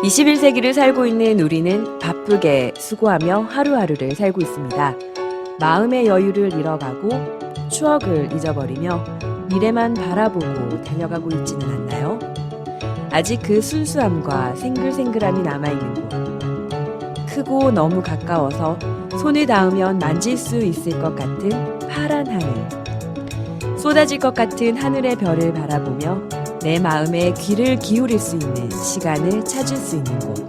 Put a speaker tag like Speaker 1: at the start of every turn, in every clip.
Speaker 1: 21세기를 살고 있는 우리는 바쁘게 수고하며 하루하루를 살고 있습니다. 마음의 여유를 잃어가고 추억을 잊어버리며 미래만 바라보고 달려가고 있지는 않나요? 아직 그 순수함과 생글생글함이 남아있는 곳. 크고 너무 가까워서 손을 닿으면 만질 수 있을 것 같은 파란 하늘. 쏟아질 것 같은 하늘의 별을 바라보며 내 마음에 귀를 기울일 수 있는 시간을 찾을 수 있는 곳.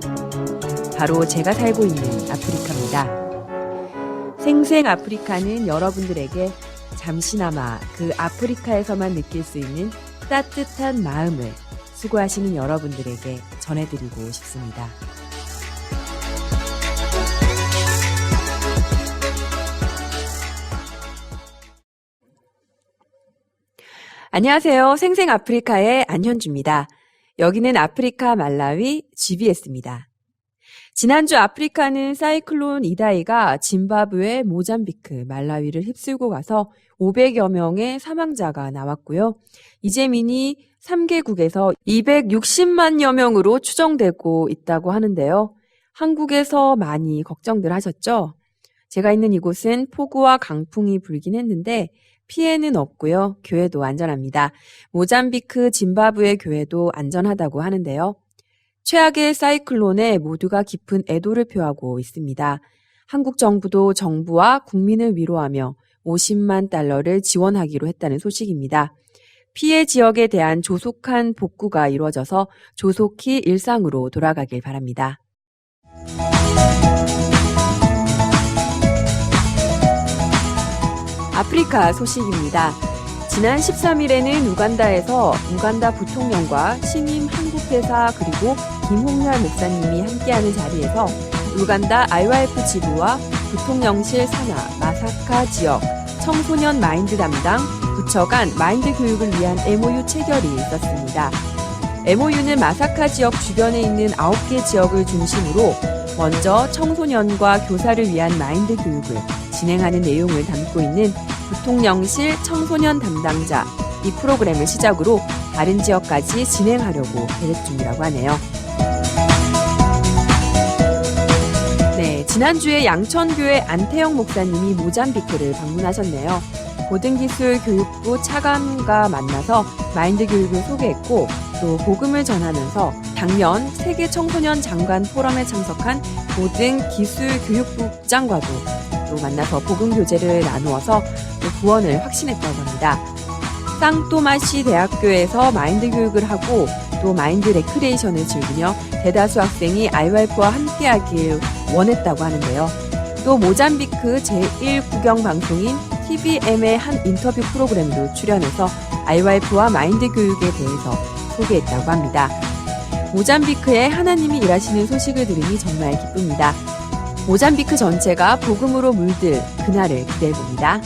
Speaker 1: 바로 제가 살고 있는 아프리카입니다. 생생 아프리카는 여러분들에게 잠시나마 그 아프리카에서만 느낄 수 있는 따뜻한 마음을 수고하시는 여러분들에게 전해드리고 싶습니다. 안녕하세요. 생생 아프리카의 안현주입니다. 여기는 아프리카 말라위 GBS입니다. 지난주 아프리카는 사이클론 이다이가 짐바브웨, 모잠비크, 말라위를 휩쓸고 가서 500여 명의 사망자가 나왔고요. 이재민이 3개국에서 260만여 명으로 추정되고 있다고 하는데요. 한국에서 많이 걱정들 하셨죠? 제가 있는 이곳은 폭우와 강풍이 불긴 했는데 피해는 없고요. 교회도 안전합니다. 모잠비크, 짐바브웨 교회도 안전하다고 하는데요. 최악의 사이클론에 모두가 깊은 애도를 표하고 있습니다. 한국 정부도 정부와 국민을 위로하며 50만 달러를 지원하기로 했다는 소식입니다. 피해 지역에 대한 조속한 복구가 이루어져서 조속히 일상으로 돌아가길 바랍니다. 아프리카 소식입니다. 지난 13일에는 우간다에서 우간다 부통령과 신임 한국대사 그리고 김홍렬 목사님이 함께하는 자리에서 우간다 IYF 지부와 부통령실 산하 마사카 지역 청소년 마인드 담당 부처 간 마인드 교육을 위한 MOU 체결이 있었습니다. MOU는 마사카 지역 주변에 있는 9개 지역을 중심으로 먼저 청소년과 교사를 위한 마인드 교육을 진행하는 내용을 담고 있는 부통령실 청소년 담당자 이 프로그램을 시작으로 다른 지역까지 진행하려고 계획 중이라고 하네요. 네, 지난주에 양천교회 안태영 목사님이 모잠비크를 방문하셨네요. 고등기술교육부 차관과 만나서 마인드 교육을 소개했고 또 복음을 전하면서 당년 세계 청소년 장관 포럼에 참석한 고등기술교육부장과도 또 만나서 복음 교제를 나누어서 또 구원을 확신했다고 합니다. 쌍토마시 대학교에서 마인드 교육을 하고 또 마인드 레크레이션을 즐기며 대다수 학생이 IYF와 함께하길 원했다고 하는데요. 또 모잠비크 제1국영 방송인 TVM의 한 인터뷰 프로그램도 출연해서 IYF와 마인드 교육에 대해서 소개했다고 합니다. 모잠비크에 하나님이 일하시는 소식을 들으니 정말 기쁩니다. 모잠비크 전체가 복음으로 물들 그날을 기대해봅니다.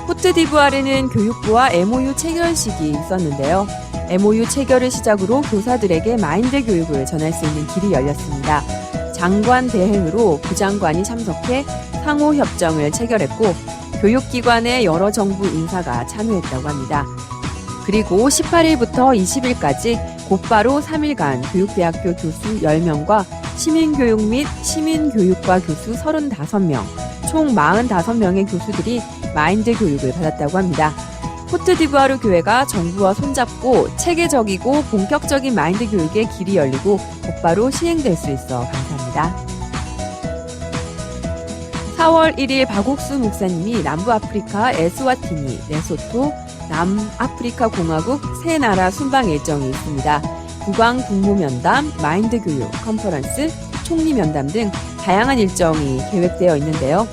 Speaker 1: 코트디부아르는 교육부와 MOU 체결식이 있었는데요. MOU 체결을 시작으로 교사들에게 마인드 교육을 전할 수 있는 길이 열렸습니다. 장관 대행으로 부장관이 참석해 상호협정을 체결했고 교육기관의 여러 정부 인사가 참여했다고 합니다. 그리고 18일부터 20일까지 곧바로 3일간 교육대학교 교수 10명과 시민교육 및 시민교육과 교수 35명, 총 45명의 교수들이 마인드 교육을 받았다고 합니다. 코트디부아르 교회가 정부와 손잡고 체계적이고 본격적인 마인드 교육의 길이 열리고 곧바로 시행될 수 있어 감사합니다. 4월 1일 박옥수 목사님이 남부아프리카 에스와티니, 레소토, 남아프리카 공화국 세 나라 순방 일정이 있습니다. 국왕 국무면담, 마인드 교육, 컨퍼런스, 총리 면담 등 다양한 일정이 계획되어 있는데요.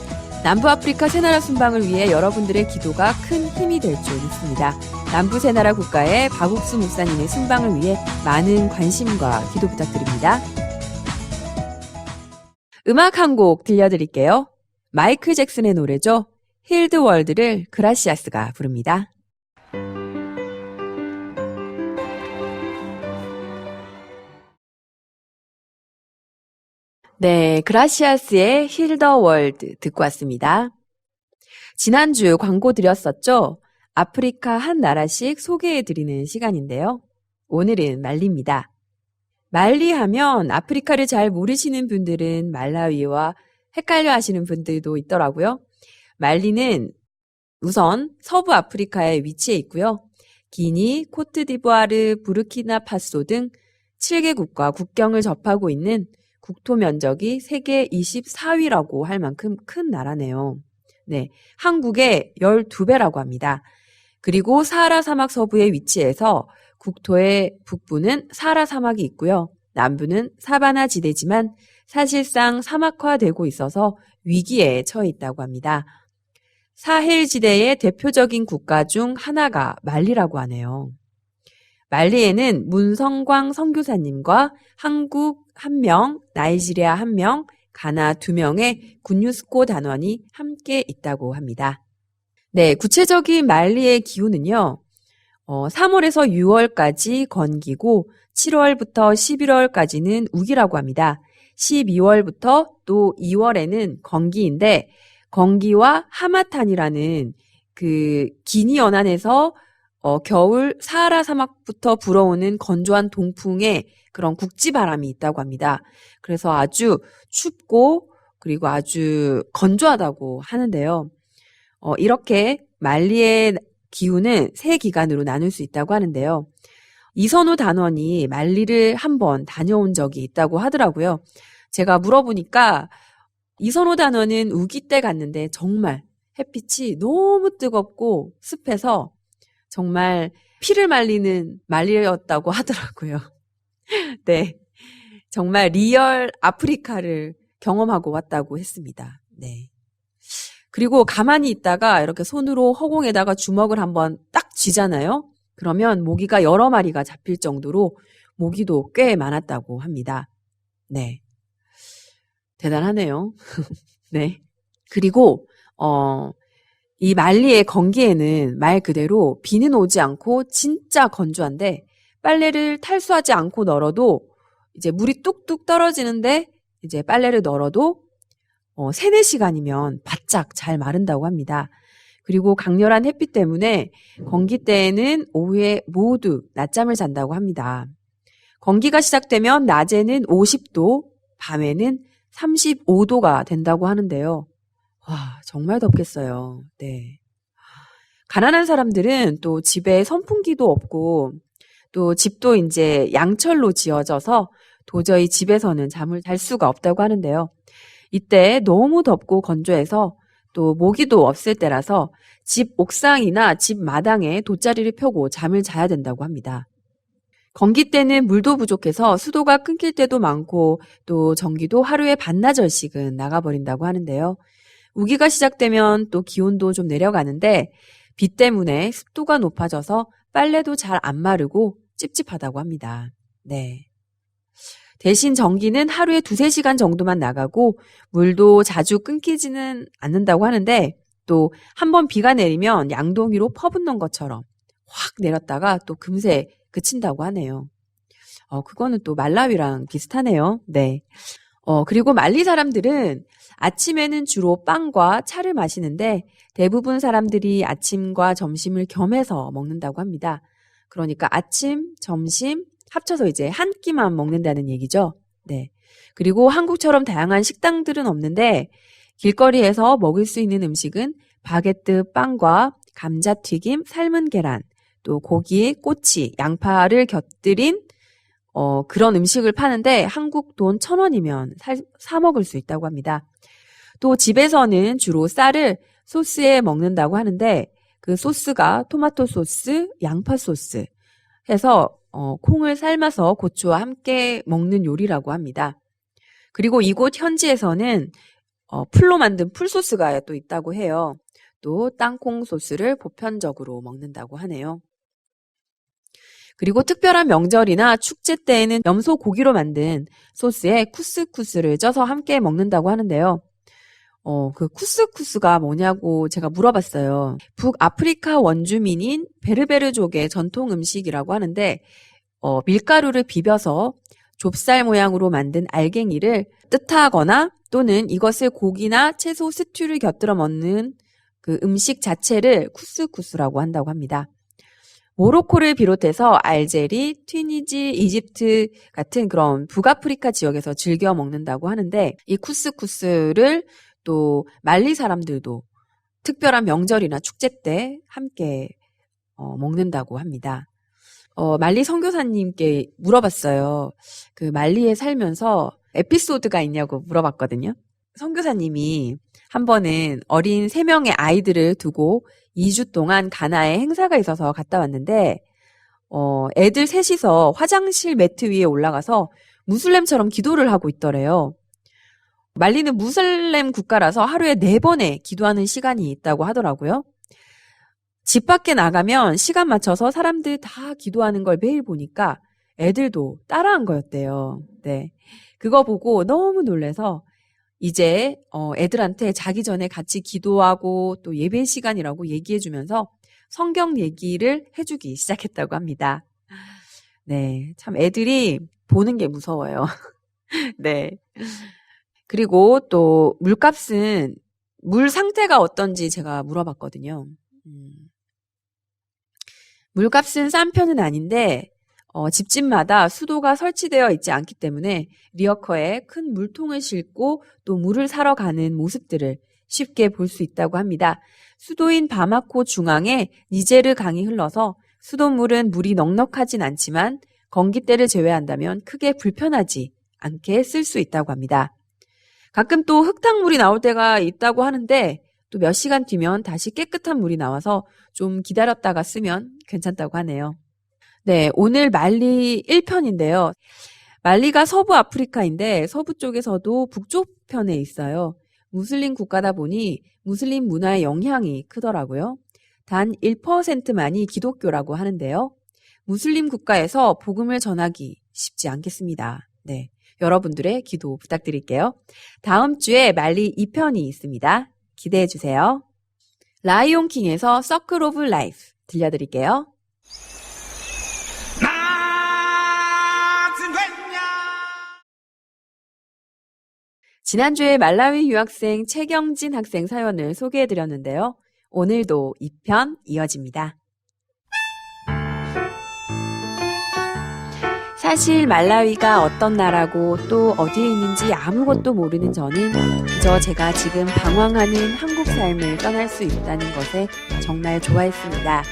Speaker 1: 남부아프리카 세 나라 순방을 위해 여러분들의 기도가 큰 힘이 될 줄 믿습니다. 남부 세 나라 국가의 박옥수 목사님의 순방을 위해 많은 관심과 기도 부탁드립니다. 음악 한 곡 들려드릴게요. 마이클 잭슨의 노래죠. 힐드 월드를 그라시아스가 부릅니다. 네, 그라시아스의 힐 더 월드 듣고 왔습니다. 지난주 광고 드렸었죠? 아프리카 한 나라씩 소개해드리는 시간인데요. 오늘은 말리입니다. 말리 하면 아프리카를 잘 모르시는 분들은 말라위와 헷갈려 하시는 분들도 있더라고요. 말리는 우선 서부 아프리카에 위치해 있고요. 기니, 코트디부아르, 부르키나파소 등 7개국과 국경을 접하고 있는 국토 면적이 세계 24위라고 할 만큼 큰 나라네요. 네, 한국의 12배라고 합니다. 그리고 사하라 사막 서부에 위치해서 국토의 북부는 사하라 사막이 있고요. 남부는 사바나 지대지만 사실상 사막화되고 있어서 위기에 처해 있다고 합니다. 사헬 지대의 대표적인 국가 중 하나가 말리라고 하네요. 말리에는 문성광 선교사님과 한국 1명, 나이지리아 1명, 가나 2명의 군유스코 단원이 함께 있다고 합니다. 네, 구체적인 말리의 기후는요. 3월에서 6월까지 건기고 7월부터 11월까지는 우기라고 합니다. 12월부터 또 2월에는 건기인데 건기와 하마탄이라는 그 기니 연안에서 겨울 사하라 사막부터 불어오는 건조한 동풍의 그런 국지바람이 있다고 합니다. 그래서 아주 춥고 그리고 아주 건조하다고 하는데요. 이렇게 말리의 기후는 세 기간으로 나눌 수 있다고 하는데요. 이선우 단원이 말리를 한번 다녀온 적이 있다고 하더라고요. 제가 물어보니까 이선호 단원은 우기 때 갔는데 정말 햇빛이 너무 뜨겁고 습해서 정말 피를 말리는 말리였다고 하더라고요. 네, 정말 리얼 아프리카를 경험하고 왔다고 했습니다. 네. 그리고 가만히 있다가 이렇게 손으로 허공에다가 주먹을 한번 딱 쥐잖아요. 그러면 모기가 여러 마리가 잡힐 정도로 모기도 꽤 많았다고 합니다. 네. 대단하네요. 네. 그리고, 이 말리의 건기에는 말 그대로 비는 오지 않고 진짜 건조한데 빨래를 탈수하지 않고 널어도 이제 물이 뚝뚝 떨어지는데 이제 빨래를 널어도 3, 4시간이면 바짝 잘 마른다고 합니다. 그리고 강렬한 햇빛 때문에 건기 때에는 오후에 모두 낮잠을 잔다고 합니다. 건기가 시작되면 낮에는 50도, 밤에는 35도가 된다고 하는데요. 와, 정말 덥겠어요. 네. 가난한 사람들은 또 집에 선풍기도 없고 또 집도 이제 양철로 지어져서 도저히 집에서는 잠을 잘 수가 없다고 하는데요. 이때 너무 덥고 건조해서 또 모기도 없을 때라서 집 옥상이나 집 마당에 돗자리를 펴고 잠을 자야 된다고 합니다. 건기 때는 물도 부족해서 수도가 끊길 때도 많고 또 전기도 하루에 반나절씩은 나가버린다고 하는데요. 우기가 시작되면 또 기온도 좀 내려가는데 비 때문에 습도가 높아져서 빨래도 잘 안 마르고 찝찝하다고 합니다. 네. 대신 전기는 하루에 2-3시간 정도만 나가고 물도 자주 끊기지는 않는다고 하는데 또 한 번 비가 내리면 양동이로 퍼붓는 것처럼 확 내렸다가 또 금세 그친다고 하네요. 그거는 또 말라위랑 비슷하네요. 네. 그리고 말리 사람들은 아침에는 주로 빵과 차를 마시는데 대부분 사람들이 아침과 점심을 겸해서 먹는다고 합니다. 그러니까 아침, 점심 합쳐서 이제 한 끼만 먹는다는 얘기죠. 네. 그리고 한국처럼 다양한 식당들은 없는데 길거리에서 먹을 수 있는 음식은 바게트 빵과 감자튀김, 삶은 계란, 또 고기, 꼬치, 양파를 곁들인 그런 음식을 파는데 한국 돈 1,000원이면 사 먹을 수 있다고 합니다. 또 집에서는 주로 쌀을 소스에 먹는다고 하는데 그 소스가 토마토 소스, 양파 소스 해서 콩을 삶아서 고추와 함께 먹는 요리라고 합니다. 그리고 이곳 현지에서는 풀로 만든 풀소스가 또 있다고 해요. 또 땅콩 소스를 보편적으로 먹는다고 하네요. 그리고 특별한 명절이나 축제 때에는 염소 고기로 만든 소스에 쿠스쿠스를 쪄서 함께 먹는다고 하는데요. 그 쿠스쿠스가 뭐냐고 제가 물어봤어요. 북아프리카 원주민인 베르베르족의 전통 음식이라고 하는데 밀가루를 비벼서 좁쌀 모양으로 만든 알갱이를 뜻하거나 또는 이것을 고기나 채소 스튜를 곁들여 먹는 그 음식 자체를 쿠스쿠스라고 한다고 합니다. 모로코를 비롯해서 알제리, 튀니지, 이집트 같은 그런 북아프리카 지역에서 즐겨 먹는다고 하는데 이 쿠스쿠스를 또 말리 사람들도 특별한 명절이나 축제 때 함께 먹는다고 합니다. 말리 선교사님께 물어봤어요. 그 말리에 살면서 에피소드가 있냐고 물어봤거든요. 선교사님이 한 번은 어린 3명의 아이들을 두고 2주 동안 가나에 행사가 있어서 갔다 왔는데 애들 셋이서 화장실 매트 위에 올라가서 무슬림처럼 기도를 하고 있더래요. 말리는 무슬림 국가라서 하루에 4번의 기도하는 시간이 있다고 하더라고요. 집 밖에 나가면 시간 맞춰서 사람들 다 기도하는 걸 매일 보니까 애들도 따라한 거였대요. 네. 그거 보고 너무 놀라서 이제 애들한테 자기 전에 같이 기도하고 또 예배 시간이라고 얘기해주면서 성경 얘기를 해주기 시작했다고 합니다. 네, 참 애들이 보는 게 무서워요. 네. 그리고 또 물값은 물 상태가 어떤지 제가 물어봤거든요. 물값은 싼 편은 아닌데 집집마다 수도가 설치되어 있지 않기 때문에 리어커에 큰 물통을 싣고 또 물을 사러 가는 모습들을 쉽게 볼 수 있다고 합니다. 수도인 바마코 중앙에 니제르 강이 흘러서 수돗물은 물이 넉넉하진 않지만 건기때를 제외한다면 크게 불편하지 않게 쓸 수 있다고 합니다. 가끔 또 흙탕물이 나올 때가 있다고 하는데 또 몇 시간 뒤면 다시 깨끗한 물이 나와서 좀 기다렸다가 쓰면 괜찮다고 하네요. 네, 오늘 말리 1편인데요. 말리가 서부 아프리카인데 서부 쪽에서도 북쪽 편에 있어요. 무슬림 국가다 보니 무슬림 문화의 영향이 크더라고요. 단 1%만이 기독교라고 하는데요. 무슬림 국가에서 복음을 전하기 쉽지 않겠습니다. 네, 여러분들의 기도 부탁드릴게요. 다음 주에 말리 2편이 있습니다. 기대해 주세요. 라이온 킹에서 서클 오브 라이프 들려드릴게요. 지난주에 말라위 유학생 최경진 학생 사연을 소개해드렸는데요. 오늘도 2편 이어집니다. 사실 말라위가 어떤 나라고 또 어디에 있는지 아무것도 모르는 저는 그저 제가 지금 방황하는 한국 삶을 떠날 수 있다는 것에 정말 좋아했습니다.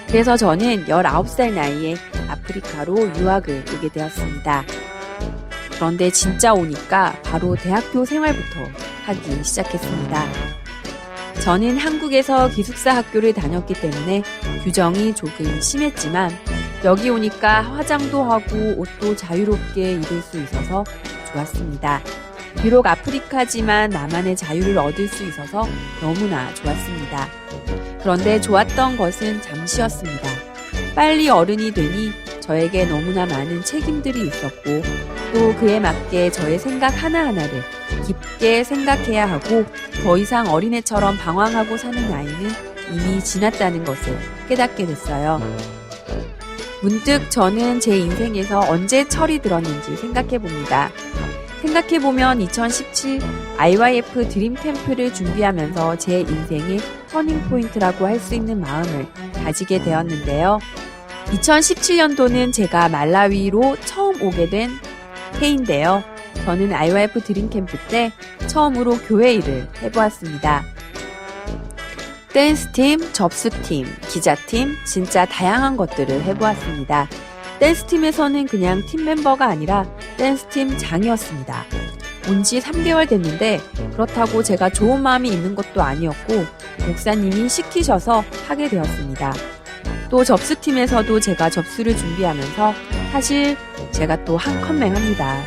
Speaker 1: 그래서 저는 19살 나이에 아프리카로 유학을 오게 되었습니다. 그런데 진짜 오니까 바로 대학교 생활부터 하기 시작했습니다. 저는 한국에서 기숙사 학교를 다녔기 때문에 규정이 조금 심했지만 여기 오니까 화장도 하고 옷도 자유롭게 입을 수 있어서 좋았습니다. 비록 아프리카지만 나만의 자유를 얻을 수 있어서 너무나 좋았습니다. 그런데 좋았던 것은 잠시였습니다. 빨리 어른이 되니 저에게 너무나 많은 책임들이 있었고 또 그에 맞게 저의 생각 하나하나를 깊게 생각해야 하고 더 이상 어린애처럼 방황하고 사는 나이는 이미 지났다는 것을 깨닫게 됐어요. 문득 저는 제 인생에서 언제 철이 들었는지 생각해봅니다. 생각해보면 2017 IYF 드림 캠프를 준비하면서 제 인생의 터닝포인트라고 할 수 있는 마음을 가지게 되었는데요. 2017년도는 제가 말라위로 처음 오게 된 해인데요. 저는 IYF 드림 캠프 때 처음으로 교회 일을 해보았습니다. 댄스팀, 접수팀, 기자팀, 진짜 다양한 것들을 해보았습니다. 댄스팀에서는 그냥 팀 멤버가 아니라 댄스팀 장이었습니다. 온 지 3개월 됐는데 그렇다고 제가 좋은 마음이 있는 것도 아니었고 목사님이 시키셔서 하게 되었습니다. 또 접수팀에서도 제가 접수를 준비하면서 사실 제가 또 한 컴맹합니다.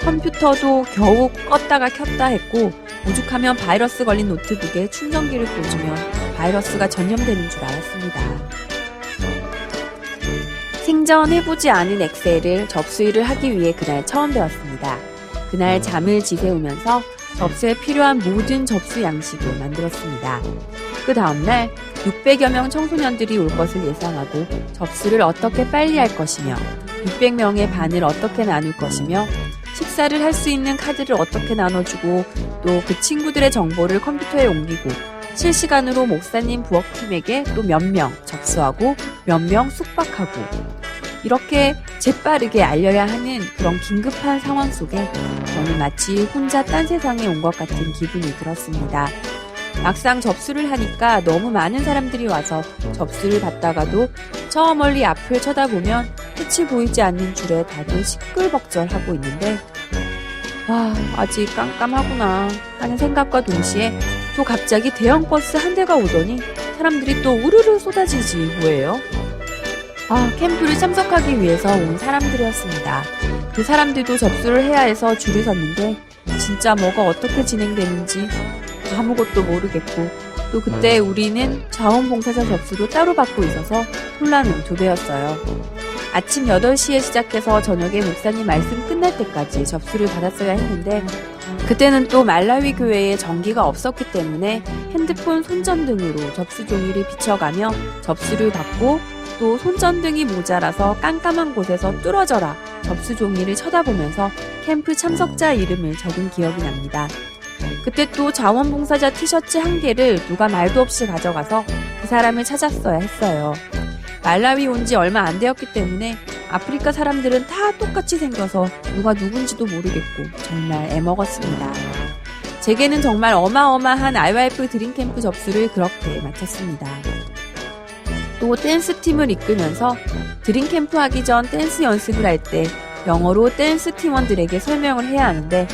Speaker 1: 컴퓨터도 겨우 껐다가 켰다 했고 오죽하면 바이러스 걸린 노트북에 충전기를 꽂으면 바이러스가 전염되는 줄 알았습니다. 생전해보지 않은 엑셀을 접수일을 하기 위해 그날 처음 배웠습니다. 그날 잠을 지새우면서 접수에 필요한 모든 접수 양식을 만들었습니다. 그 다음날 600여 명 청소년들이 올 것을 예상하고 접수를 어떻게 빨리 할 것이며 600명의 반을 어떻게 나눌 것이며 식사를 할 수 있는 카드를 어떻게 나눠주고 또 그 친구들의 정보를 컴퓨터에 옮기고 실시간으로 목사님 부엌팀에게 또 몇 명 접수하고 몇 명 숙박하고 이렇게 재빠르게 알려야 하는 그런 긴급한 상황 속에 저는 마치 혼자 딴 세상에 온 것 같은 기분이 들었습니다. 막상 접수를 하니까 너무 많은 사람들이 와서 접수를 받다가도 저 멀리 앞을 쳐다보면 끝이 보이지 않는 줄에 다들 시끌벅적하고 있는데 와, 아직 깜깜하구나 하는 생각과 동시에 또 갑자기 대형 버스 한 대가 오더니 사람들이 또 우르르 쏟아지지 뭐예요? 캠프를 참석하기 위해서 온 사람들이었습니다. 그 사람들도 접수를 해야 해서 줄을 섰는데 진짜 뭐가 어떻게 진행되는지 아무것도 모르겠고 또 그때 우리는 자원봉사자 접수도 따로 받고 있어서 혼란은 2배였어요. 아침 8시에 시작해서 저녁에 목사님 말씀 끝날 때까지 접수를 받았어야 했는데 그때는 또 말라위 교회에 전기가 없었기 때문에 핸드폰 손전등으로 접수 종이를 비춰가며 접수를 받고 또 손전등이 모자라서 깜깜한 곳에서 뚫어져라 접수 종이를 쳐다보면서 캠프 참석자 이름을 적은 기억이 납니다. 그때 또 자원봉사자 티셔츠 1개를 누가 말도 없이 가져가서 그 사람을 찾았어야 했어요. 말라위 온 지 얼마 안 되었기 때문에 아프리카 사람들은 다 똑같이 생겨서 누가 누군지도 모르겠고 정말 애먹었습니다. 제게는 정말 어마어마한 IYF 드림캠프 접수를 그렇게 마쳤습니다. 또 댄스팀을 이끌면서 드림캠프 하기 전 댄스 연습을 할 때 영어로 댄스 팀원들에게 설명을 해야 하는데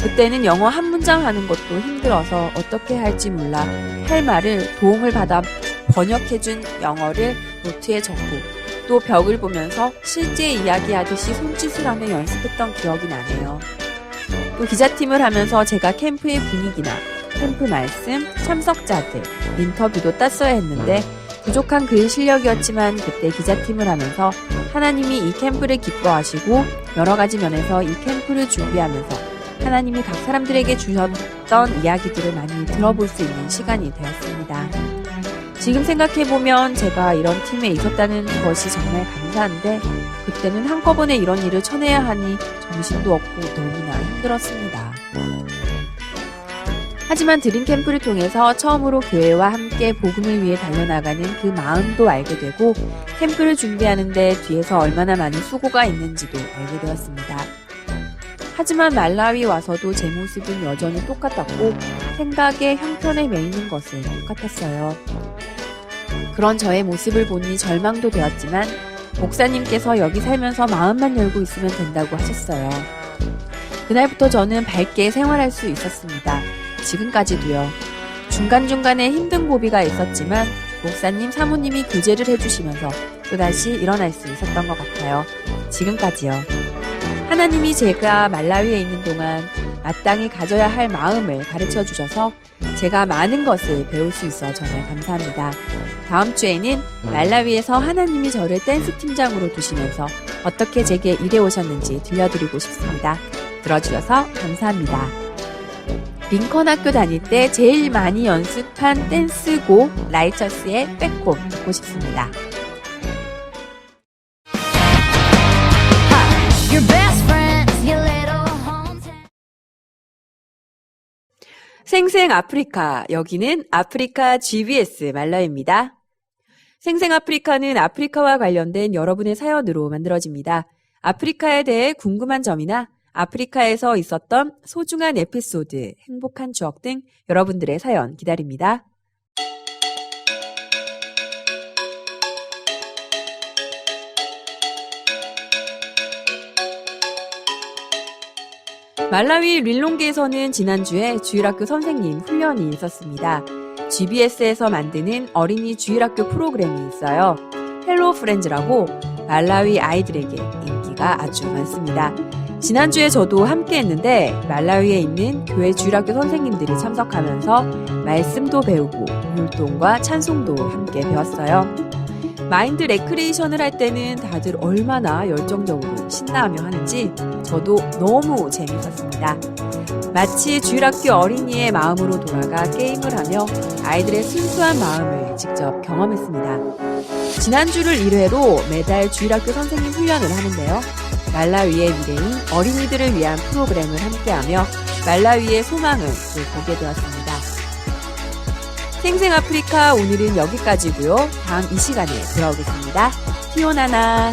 Speaker 1: 그때는 영어 한 문장 하는 것도 힘들어서 어떻게 할지 몰라 할 말을 도움을 받아 번역해준 영어를 노트에 적고 또 벽을 보면서 실제 이야기하듯이 손짓을 하며 연습했던 기억이 나네요. 또 기자팀을 하면서 제가 캠프의 분위기나 캠프 말씀, 참석자들, 인터뷰도 땄어야 했는데 부족한 글 실력이었지만 그때 기자팀을 하면서 하나님이 이 캠프를 기뻐하시고 여러 가지 면에서 이 캠프를 준비하면서 하나님이 각 사람들에게 주셨던 이야기들을 많이 들어볼 수 있는 시간이 되었습니다. 지금 생각해보면 제가 이런 팀에 있었다는 것이 정말 감사한데 그때는 한꺼번에 이런 일을 쳐내야 하니 정신도 없고 너무나 힘들었습니다. 하지만 드림캠프를 통해서 처음으로 교회와 함께 복음을 위해 달려나가는 그 마음도 알게 되고 캠프를 준비하는데 뒤에서 얼마나 많은 수고가 있는지도 알게 되었습니다. 하지만 말라위 와서도 제 모습은 여전히 똑같았고 생각에 형편에 매이는 것은 똑같았어요. 그런 저의 모습을 보니 절망도 되었지만 목사님께서 여기 살면서 마음만 열고 있으면 된다고 하셨어요. 그날부터 저는 밝게 생활할 수 있었습니다. 지금까지도요. 중간중간에 힘든 고비가 있었지만 목사님, 사모님이 교제를 해주시면서 또다시 일어날 수 있었던 것 같아요. 지금까지요. 하나님이 제가 말라위에 있는 동안 마땅히 가져야 할 마음을 가르쳐 주셔서 제가 많은 것을 배울 수 있어 정말 감사합니다. 다음 주에는 말라위에서 하나님이 저를 댄스 팀장으로 두시면서 어떻게 제게 일해 오셨는지 들려드리고 싶습니다. 들어주셔서 감사합니다. 링컨 학교 다닐 때 제일 많이 연습한 댄스곡 라이처스의 백홈 듣고 싶습니다. 생생 아프리카, 여기는 아프리카 GBS 말라입니다. 생생 아프리카는 아프리카와 관련된 여러분의 사연으로 만들어집니다. 아프리카에 대해 궁금한 점이나 아프리카에서 있었던 소중한 에피소드, 행복한 추억 등 여러분들의 사연 기다립니다. 말라위 릴롱게에서는 지난주에 주일학교 선생님 훈련이 있었습니다. GBS에서 만드는 어린이 주일학교 프로그램이 있어요. 헬로 프렌즈라고 말라위 아이들에게 인기가 아주 많습니다. 지난주에 저도 함께 했는데 말라위에 있는 교회 주일학교 선생님들이 참석하면서 말씀도 배우고 율동과 찬송도 함께 배웠어요. 마인드 레크리에이션을 할 때는 다들 얼마나 열정적으로 신나하며 하는지 저도 너무 재밌었습니다. 마치 주일학교 어린이의 마음으로 돌아가 게임을 하며 아이들의 순수한 마음을 직접 경험했습니다. 지난주를 1회로 매달 주일학교 선생님 훈련을 하는데요. 말라위의 미래인 어린이들을 위한 프로그램을 함께하며 말라위의 소망을 또 보게 되었습니다. 생생 아프리카 오늘은 여기까지고요. 다음 이 시간에 돌아오겠습니다. 티오나나.